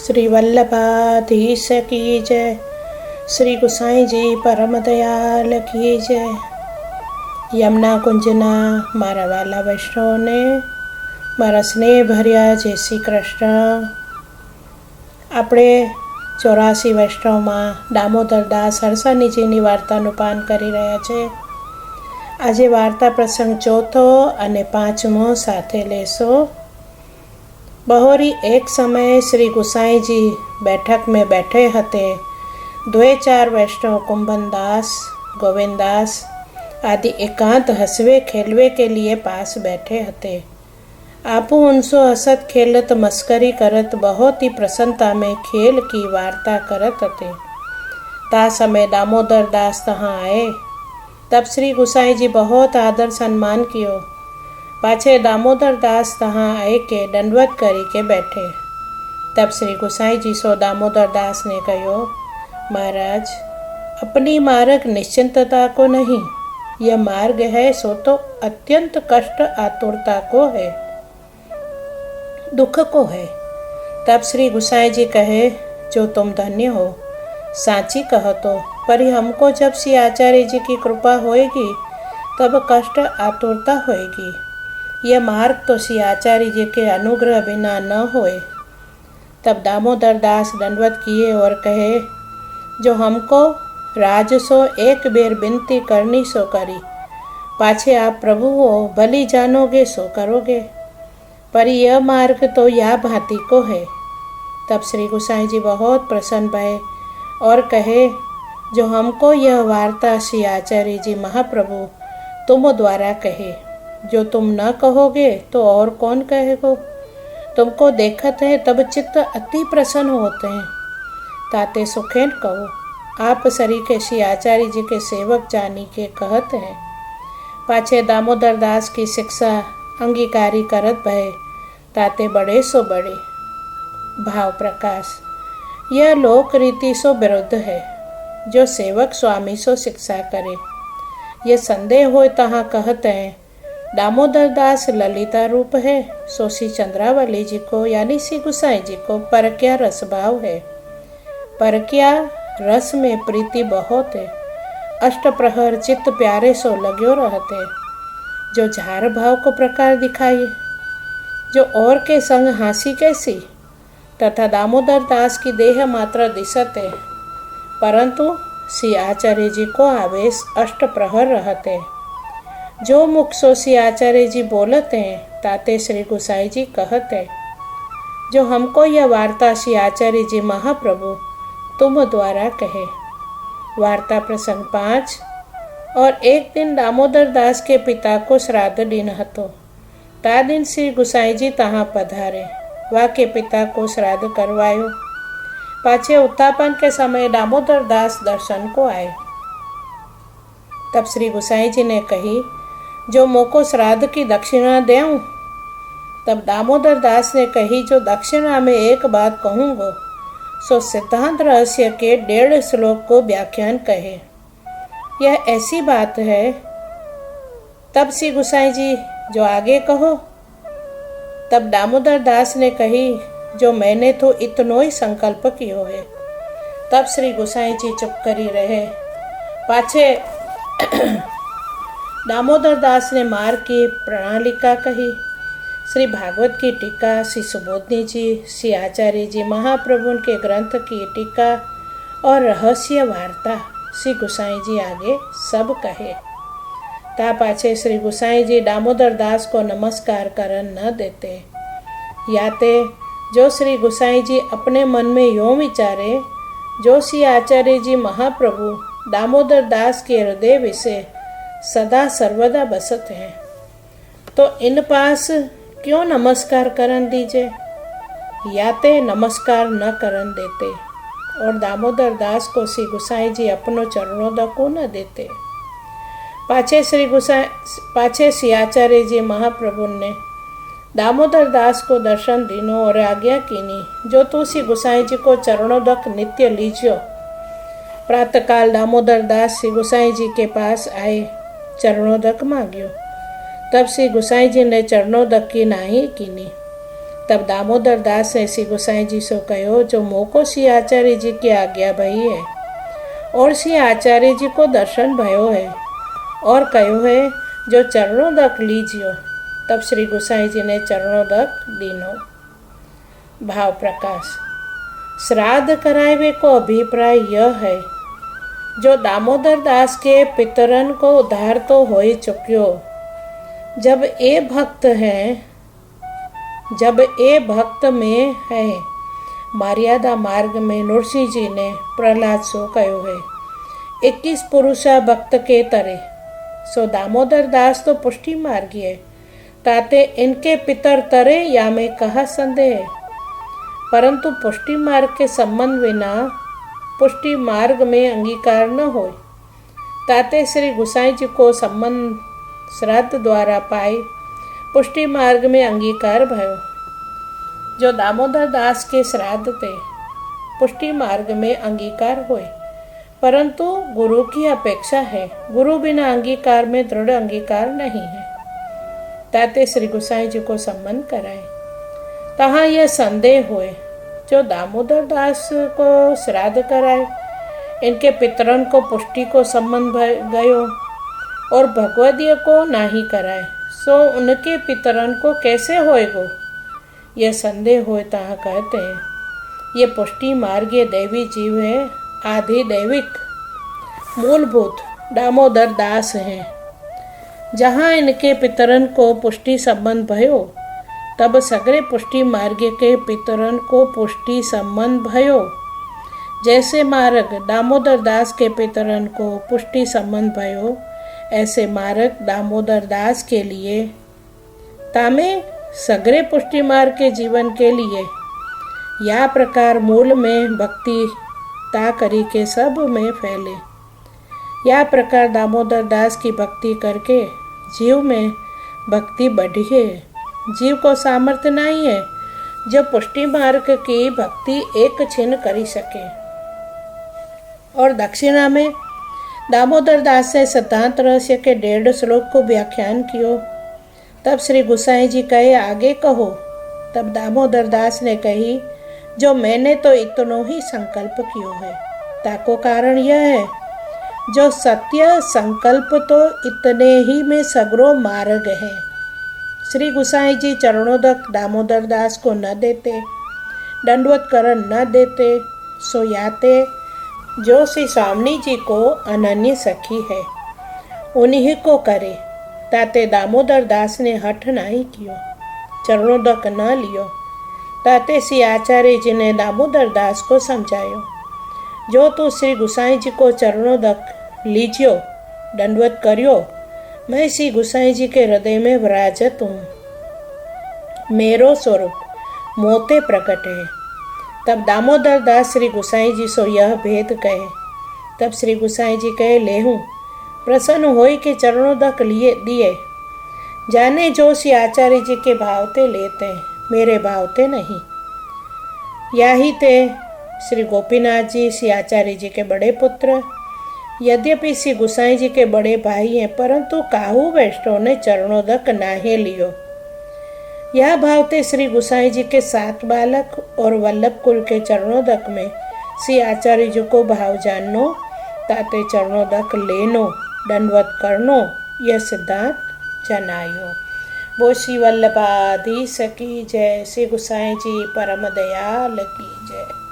श्री वल्लभाधीश की जय। श्री गुसाई जी परम दयाल की जय। यमुना कुंजना मारा वाला वैष्णवने मारा स्नेह भर्या जय श्री कृष्ण। આપણે 84 વૈષ્ણવમાં દામોદરદાસ હરસાનીજીની વાર્તાનું પાન કરી રહ્યા છે। આજે વાર્તા પ્રસંગ ચોથો અને પાંચમો સાથે લેશો। બહોરી एक समय श्री गुसाई जी बैठक में बैठे हते। 2-4 वैष्णव कुंभनदास, गोविंददास आदि एकांत हसवे खेलवे के लिए पास बैठे हते। आपू उनसो हसत खेलत मस्करी करत बहुत ही प्रसन्नता में खेल की वार्ता करत हते। ता समय दामोदर दास तहाँ आए। तब श्री गुसाई जी बहुत आदर सम्मान कियो। पाछे दामोदर दास तहाँ आए के दंडवत करी के बैठे। तब श्री गुसाई जी सो दामोदर दास ने कहो, महाराज अपनी मार्ग निश्चिंतता को नहीं, यह मार्ग है सो तो अत्यंत कष्ट आतुरता को है, दुख को है। तब श्री गुसाई जी कहे, जो तुम धन्य हो, साची कहो तो, पर हमको जब श्री आचार्य जी की कृपा होएगी तब कष्ट आतुरता होएगी। यह मार्ग तो श्री आचार्य जी के अनुग्रह बिना न होए। तब दामोदर दास दंडवत किए और कहे, जो हमको राजसो एक बेर विनती करनी सो करी, पाछे आप प्रभु हो भली जानोगे सो करोगे, पर यह मार्ग तो या भांति को है। तब श्री गुसाई जी बहुत प्रसन्न भये और कहे, जो हमको यह वार्ता श्री आचार्य जी महाप्रभु तुम द्वारा कहे, जो तुम न कहोगे तो और कौन कहेगो। तुमको देखत है तब चित्त अति प्रसन्न होते हैं। ताते सुखेन कहो, आप सरीखे श्री आचार्य जी के सेवक जानी के कहत हैं। पाछे दामोदर दास की शिक्षा अंगीकारी करत भय। ताते बड़े सो बड़े भाव प्रकाश। यह लोक रीति सो विरुद्ध है, जो सेवक स्वामी सो शिक्षा करे। यह संदेह हो तहाँ कहते हैं, दामोदर दास ललिता रूप है, सो श्री चंद्रावली जी को यानी श्री गुसाई जी को परक्या रस भाव है। परक्या रस में प्रीति बहुत है। अष्ट प्रहर चित्त प्यारे सो लग्यो रहते। जो झार भाव को प्रकार दिखाई, जो और के संग हासी कैसी। तथा दामोदर दास की देह मात्र दिशत है, परंतु श्री आचार्य जी को आवेश अष्ट प्रहर रहते। जो मुख सो श्री आचार्य जी बोलते हैं, ताते श्री गुसाई जी कहते, जो हमको यह वार्ता श्री आचार्य जी महाप्रभु तुम द्वारा कहे। वार्ता प्रसंग 5। और एक दिन दामोदर दास के पिता को श्राद्ध दिन हतो। ता दिन श्री गुसाई जी तहाँ पधारे। वा के पिता को श्राद्ध करवायो। पाछे उत्थापन के समय दामोदर दास दर्शन को आए। तब श्री गुसाई जी ने कही, जो मोको श्राद्ध की दक्षिणा देऊं। तब दामोदर दास ने कही, जो दक्षिणा में एक बात कहूँगो सो सिद्धांत रहस्य के 1.5 श्लोक को व्याख्यान कहे। यह ऐसी बात है। तब श्री गुसाई जी, जो आगे कहो। तब दामोदर दास ने कही, जो मैंने तो इतनो ही संकल्प कियो है। तब श्री गुसाई जी चुप करी रहे। पाछे दामोदर दास ने मार्ग की प्रणालिका कही। श्री भागवत की टीका, श्री सुबोधनी जी, श्री आचार्य जी महाप्रभु के ग्रंथ की टीका और रहस्य वार्ता श्री गुसाई जी आगे सब कहे। ता पाछे श्री गुसाई जी दामोदर दास को नमस्कार करन न देते। याते जो श्री गुसाई जी अपने मन में यों विचारे, जो श्री आचार्य जी महाप्रभु दामोदर दास के हृदय विषय सदा सर्वदा बसत हैं, तो इन पास क्यों नमस्कार करन दीजिए। याते नमस्कार न करन देते और दामोदर दास को श्री गुसाई जी अपनो चरणों को न देते। पाछे श्री आचार्य जी महाप्रभु ने दामोदर दास को दर्शन दीनो और आज्ञा कीनी, जो तू श्री गुसाई जी को चरणोदक नित्य लीजियो। प्रातःकाल दामोदर दास श्री गुसाई जी के पास आए, चरणोदक मांग्यो। तब श्री गुसाई जी ने चरणोदक की नाही कीनी। तब दामोदर दास ने श्री गोसाई जी से कहो, जो मोको श्री आचार्य जी की आज्ञा भई है और श्री आचार्य जी को दर्शन भयो है और कहो है, जो चरणों तक लीजियो। तब श्री गोसाई जी ने चरणों तक दीनो। भाव प्रकाश। श्राद्ध करावे को अभिप्राय यह है, जो दामोदर दास के पितरन को उद्धार तो हो ही चुक्यो। जब ए भक्त में है, मर्यादा मार्ग में नृसिंह जी ने प्रहलाद सो कहो है, 21 पुरुषा भक्त के तरे। सो दामोदर दास तो पुष्टि मार्गी है, ताते इनके पितर तरे या में कहा संदेह है। परंतु पुष्टि मार्ग के संबंध बिना पुष्टि मार्ग में अंगीकार न हो, ताते श्री गोसाई जी को संबंध श्राद्ध द्वारा पाए पुष्टि मार्ग में अंगीकार भयो। जो दामोदर दास के श्राद्ध थे पुष्टि मार्ग में अंगीकार हुए, परंतु गुरु की अपेक्षा है। गुरु बिना अंगीकार में दृढ़ अंगीकार नहीं है, ताते श्री गोसाई जी को संबंध कराए। तहाँ यह संदेह हुए, जो दामोदर दास को श्राद्ध कराए, इनके पितरन को पुष्टि को संबंध गयो और भगवदीय को नाही कराए, सो उनके पितरन को कैसे होएगो। यह संदेह हुए, तहाँ कहते हैं ये पुष्टि मार्गीय दैवी जीव है, आधि दैविक मूलभूत दामोदर दास हैं। जहाँ इनके पितरन को पुष्टि संबंध भयो, तब सगरे पुष्टि मार्ग के पितरन को पुष्टि संबंध भयो। जैसे मार्ग दामोदर दास के पितरन को पुष्टि संबंध भयो, ऐसे मार्ग दामोदर दास के लिए तामे सगरे पुष्टि मार्ग के जीवन के लिए या प्रकार मूल में भक्ति ता करी के सब में फैले। या प्रकार दामोदर दास की भक्ति करके जीव में भक्ति बढ़ी है। जीव को सामर्थ्य नहीं है जो पुष्टि मार्ग की भक्ति एक छिन्न करी सके। और दक्षिणा में दामोदर दास ने सिद्धांत रहस्य के 1.5 श्लोक को व्याख्यान कियो। तब श्री गोसाई जी कहे, आगे कहो। तब दामोदर दास ने कही, जो मैंने तो इतनो ही संकल्प कियो है, ताको कारण यह है, जो सत्य संकल्प तो इतने ही में सगरो मार्ग है। श्री गोसाई जी चरणों तक दामोदर दास को न देते, दंडवत करण न देते, सो याते जो श्री स्वामी जी को अनन्य सखी है उन्हीं को करे। ताते दामोदर दास ने हठ नहीं कियो, चरणों तक न लियो। ताते श्री आचार्य जी ने दामोदर दास को समझायो, जो तू श्री गोसाई जी को चरणों तक लीजियो, दंडवत करियो, मैं श्री गोसाई जी के हृदय में विराजत हूँ। मेरो स्वरूप मोते प्रकट है। तब दामोदर दास श्री गोसाई जी सो यह भेद कहे। तब श्री गोसाई जी कहे, लेहूँ प्रसन्न होई के चरणों तक लिए दिए। जाने जो श्री आचार्य जी के भावते लेते, मेरे भावते नहीं। या ही ते श्री गोपीनाथ जी श्री आचार्य जी के बड़े पुत्र, यद्यपि श्री गोसाई जी के बड़े भाई हैं, परंतु काहू वैष्णव ने चरणों तक नाहे लियो। यह भावते श्री गोसाई जी के 7 बालक और वल्लभ कुल के चरणों तक में श्री आचार्य जी को भाव जाननो, ताते चरणों तक लेनो, दंडवत करनो, यह सिद्धांत जनायो। वो श्री वल्लभाधीश की जय। श्री गोसाई जी परम दयाल की जय।